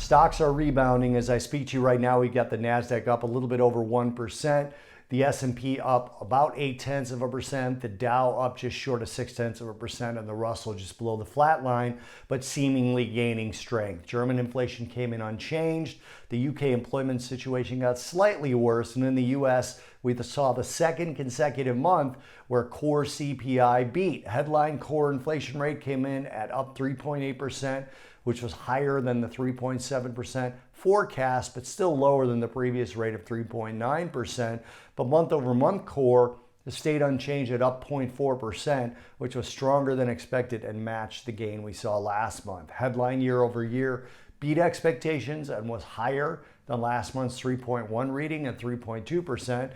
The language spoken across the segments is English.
Stocks are rebounding. As I speak to you right now, we got the NASDAQ up a little bit over 1%. The S&P up about 0.8%, the Dow up just short of 0.6%, and the Russell just below the flat line, but seemingly gaining strength. German inflation came in unchanged. The UK employment situation got slightly worse, and in the US, we saw the second consecutive month where core CPI beat. Headline core inflation rate came in at up 3.8%, which was higher than the 3.7% forecast, but still lower than the previous rate of 3.9%. But month over month core stayed unchanged at up 0.4%, which was stronger than expected and matched the gain we saw last month. Headline year over year beat expectations and was higher than last month's 3.1 reading at 3.2%.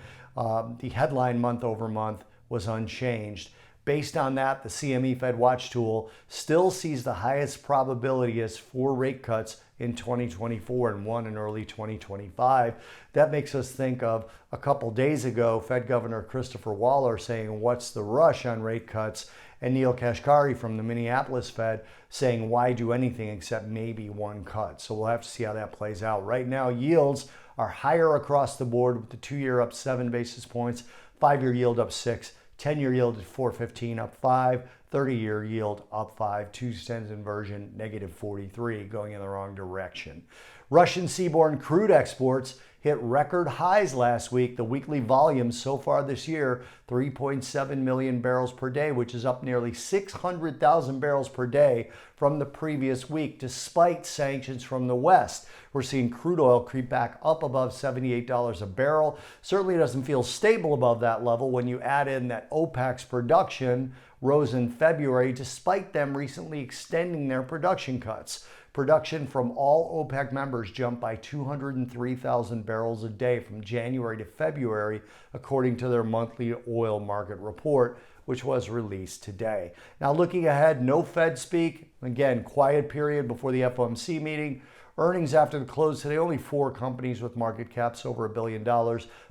The headline month over month was unchanged. Based on that, the CME Fed Watch tool still sees the highest probability as 4 rate cuts in 2024 and 1 in early 2025. That makes us think of a couple days ago, Fed Governor Christopher Waller saying, "What's the rush on rate cuts?" and Neil Kashkari from the Minneapolis Fed saying, "Why do anything except maybe 1 cut?" So we'll have to see how that plays out. Right now, yields are higher across the board, with the 2-year up 7 basis points, 5-year yield up 6, 10-year yield at 4.15 up 5, 30-year yield up 5, 2 cents inversion negative 43, going in the wrong direction. Russian seaborne crude exports hit record highs last week. The weekly volume so far this year, 3.7 million barrels per day, which is up nearly 600,000 barrels per day from the previous week, despite sanctions from the West. We're seeing crude oil creep back up above $78 a barrel. Certainly doesn't feel stable above that level when you add in that OPEC's production rose in February, despite them recently extending their production cuts. Production from all OPEC members jumped by 203,000 barrels a day from January to February, according to their monthly oil market report, which was released today. Now, looking ahead, no Fed speak. Again, quiet period before the FOMC meeting. Earnings after the close today, only 4 companies with market caps over $1 billion.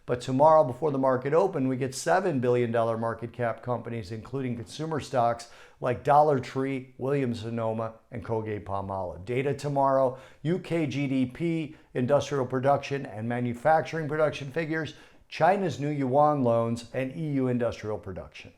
But tomorrow, before the market open, we get $7 billion market cap companies, including consumer stocks like Dollar Tree, Williams-Sonoma, and Colgate-Palmolive. Data tomorrow, UK GDP, industrial production, and manufacturing production figures, China's new yuan loans, and EU industrial production.